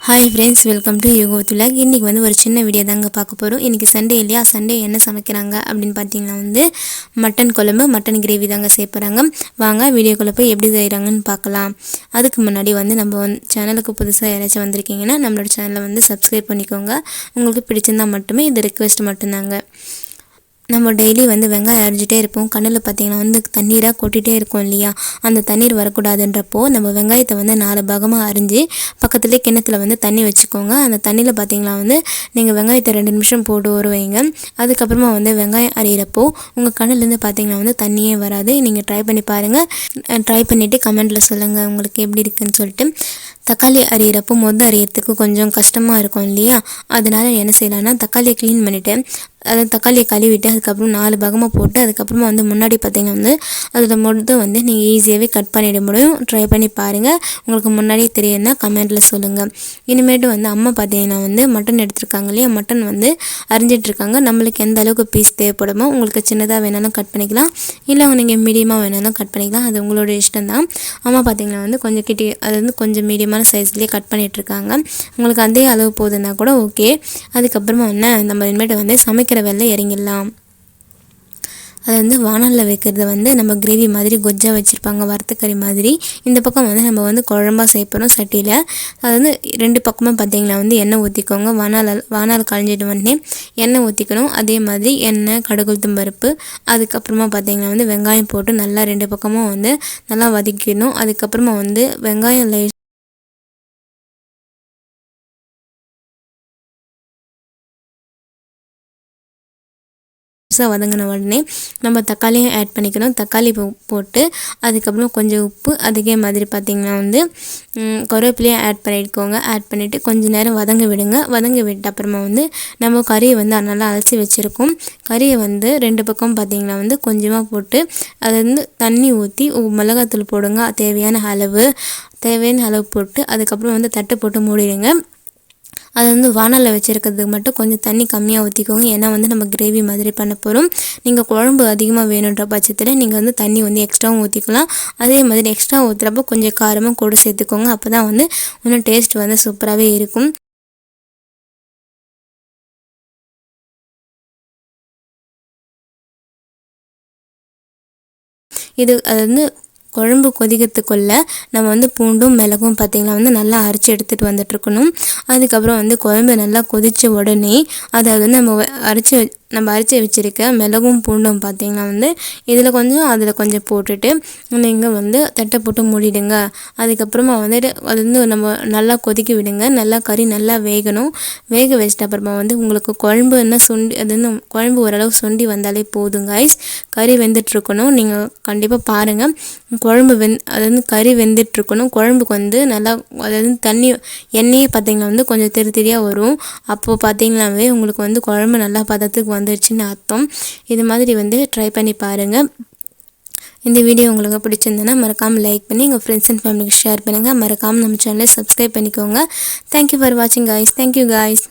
Hi friends, welcome to yoga with vlog. இன்றைக்கி ஒரு சின்ன வீடியோ தாங்க பார்க்க போகிறோம். இன்றைக்கி சண்டே இல்லையா? சண்டே என்ன சமைக்கிறாங்க அப்படின்னு பார்த்தீங்கன்னா மட்டன் குழம்பு, மட்டன் கிரேவி தாங்க செய்யப்படுறாங்க. வாங்க வீடியோக்குள்ளே போய் எப்படி செய்கிறாங்கன்னு பார்க்கலாம். அதுக்கு முன்னாடி நம்ம சேனலுக்கு புதுசாக யாராச்சும் வந்திருக்கீங்கன்னா நம்மளோட சேனலை சப்ஸ்கிரைப் பண்ணிக்கோங்க. உங்களுக்கு பிடிச்சிருந்தால் மட்டுமே இது ரிக்வெஸ்ட் மட்டும்தாங்க. நம்ம டெய்லி வெங்காயம் அரிஞ்சிட்டே இருப்போம். கண்ணில் பார்த்திங்கன்னா தண்ணீராக கொட்டிகிட்டே இருக்கும் இல்லையா? அந்த தண்ணீர் வரக்கூடாதுன்றப்போ நம்ம வெங்காயத்தை 4 பாகமாக அரிஞ்சு பக்கத்துலேயே கிணத்துல தண்ணி வச்சுக்கோங்க. அந்த தண்ணியில் பார்த்திங்கன்னா நீங்கள் வெங்காயத்தை 2 நிமிஷம் போட்டு ஊற வைங்க. அதுக்கப்புறமா வெங்காயம் அரியிறப்போ உங்கள் கண்ணிலேருந்து பார்த்திங்கன்னா தண்ணியே வராது. நீங்கள் ட்ரை பண்ணி பாருங்கள். ட்ரை பண்ணிவிட்டு கமெண்ட்டில் சொல்லுங்கள் உங்களுக்கு எப்படி இருக்குதுன்னு சொல்லிட்டு. தக்காளி அரியிறப்போ அரியறதுக்கு கொஞ்சம் கஷ்டமாக இருக்கும் இல்லையா? அதனால் என்ன செய்யலான்னா தக்காளியை க்ளீன் பண்ணிவிட்டு அதை தக்காளியை கழுவிட்டு அதுக்கப்புறம் 4 பாகமாக போட்டு அதுக்கப்புறமா முன்னாடி பார்த்திங்கன்னா அதில் நீங்கள் ஈஸியாகவே கட் பண்ணிட முடியும். ட்ரை பண்ணி பாருங்கள். உங்களுக்கு முன்னாடியே தெரியும்னா கமெண்ட்டில் சொல்லுங்கள். இனிமேட்டு அம்மா பார்த்திங்கன்னா மட்டன் எடுத்துருக்காங்க இல்லையா? மட்டன் அரிஞ்சிட்ருக்காங்க. நம்மளுக்கு எந்த அளவுக்கு பீஸ் தேவைப்படுமோ உங்களுக்கு சின்னதாக வேணாலும் கட் பண்ணிக்கலாம், இல்லை நீங்கள் மீடியமாக வேணாலும் கட் பண்ணிக்கலாம். அது உங்களோட இஷ்டம் தான். அம்மா பார்த்திங்கன்னா கொஞ்சம் கிட்டே அது கொஞ்சம் மீடியமான சைஸ்லேயே கட் பண்ணிகிட்ருக்காங்க. உங்களுக்கு அதே அளவு போதுன்னா கூட ஓகே. அதுக்கப்புறமா நம்ம இனிமேட்டு சமைக்கிற வேலை இறங்கிடலாம். அது வானலில் வைக்கிறது நம்ம கிரேவி மாதிரி கொஜ்ஜாக வச்சுருப்பாங்க, வறுத்தக்கறி மாதிரி. இந்த பக்கம் நம்ம குழம்பா செய்யப்போகிறோம் சட்டியில். அது 2 பக்கமும் பார்த்திங்கன்னா எண்ணெய் ஊற்றிக்கோங்க. வானால் கழிஞ்சிட்டு எண்ணெய் ஊற்றிக்கணும். அதே மாதிரி எண்ணெய், கடுகு, உளுத்தம் பருப்பு, அதுக்கப்புறமா பார்த்திங்கன்னா வெங்காயம் போட்டு நல்லா 2 பக்கமும் நல்லா வதக்கிடணும். அதுக்கப்புறமா வெங்காயம் வதங்கின உடனே நம்ம தக்காளியும் ஆட் பண்ணிக்கணும். தக்காளி போட்டு அதுக்கப்புறம் கொஞ்சம் உப்பு, அதே மாதிரி பார்த்திங்கன்னா கருவேப்பிலையும் ஆட் பண்ணிக்கோங்க. ஆட் பண்ணிவிட்டு கொஞ்சம் நேரம் வதங்க விடுங்க. வதங்க விட்ட அப்புறமா நம்ம கறியை நல்லா அலசி வச்சுருக்கோம். கறியை 2 பக்கம் பார்த்திங்கன்னா கொஞ்சமாக போட்டு அதை தண்ணி ஊற்றி மிளகாத்தூள் போடுங்க. தேவையான அளவு போட்டு அதுக்கப்புறம் தட்டு போட்டு மூடிடுங்க. அது வானலில் வச்சுருக்கிறதுக்கு மட்டும் கொஞ்சம் தண்ணி கம்மியாக ஊற்றிக்கோங்க. ஏன்னா நம்ம கிரேவி மாதிரி பண்ண போகிறோம். நீங்கள் குழம்பு அதிகமாக வேணுன்ற பட்சத்தில் நீங்கள் தண்ணி எக்ஸ்ட்ராவும் ஊற்றிக்கலாம். அதே மாதிரி எக்ஸ்ட்ரா ஊற்றுறப்போ கொஞ்சம் காரமாக கூட சேர்த்துக்கோங்க. அப்போ தான் இன்னும் டேஸ்ட் சூப்பராகவே இருக்கும். இது அது குழம்பு கொதிக்கிறதுக்குள்ளே நம்ம பூண்டும் மிளகும் பார்த்திங்கன்னா நல்லா அரைச்சி எடுத்துகிட்டு வந்துட்டுருக்கணும். அதுக்கப்புறம் குழம்பு நல்லா கொதித்த உடனே அதாவது நம்ம அரைச்சி வச்சுருக்க மிளகும் பூண்டும் பார்த்திங்கன்னா இதில் கொஞ்சம் அதில் கொஞ்சம் போட்டுட்டு நீங்கள் தட்டை போட்டு மூடிடுங்க. அதுக்கப்புறமா அது நம்ம நல்லா கொதிக்க விடுங்க. நல்லா கறி நல்லா வேகணும். வேக வச்சிட்ட அப்புறமா உங்களுக்கு குழம்பு சுண்டி அது குழம்பு ஓரளவு சுண்டி வந்தாலே போதும் கைஸ். கறி வெந்துட்டுருக்கணும். நீங்கள் கண்டிப்பாக பாருங்கள். குழம்பு கறி வெந்துட்டுருக்கணும். குழம்புக்கு நல்லா அதாவது தண்ணி எண்ணெயே பார்த்திங்கன்னா கொஞ்சம் தெரியாக வரும். அப்போது பார்த்திங்கனாவே உங்களுக்கு குழம்பு நல்லா பதத்துக்கு வந்துருச்சுன்னு அர்த்தம். இது மாதிரி ட்ரை பண்ணி பாருங்கள். இந்த வீடியோ உங்களுக்கு பிடிச்சிருந்ததுன்னா மறக்காமல் லைக் பண்ணி உங்கள் ஃப்ரெண்ட்ஸ் அண்ட் ஃபேமிலிக்கு ஷேர் பண்ணுங்கள். மறக்காமல் நம்ம சேனலை சப்ஸ்கிரைப் பண்ணிக்கோங்க. தேங்க்யூ ஃபார் வாட்சிங் கைஸ். Thank you guys.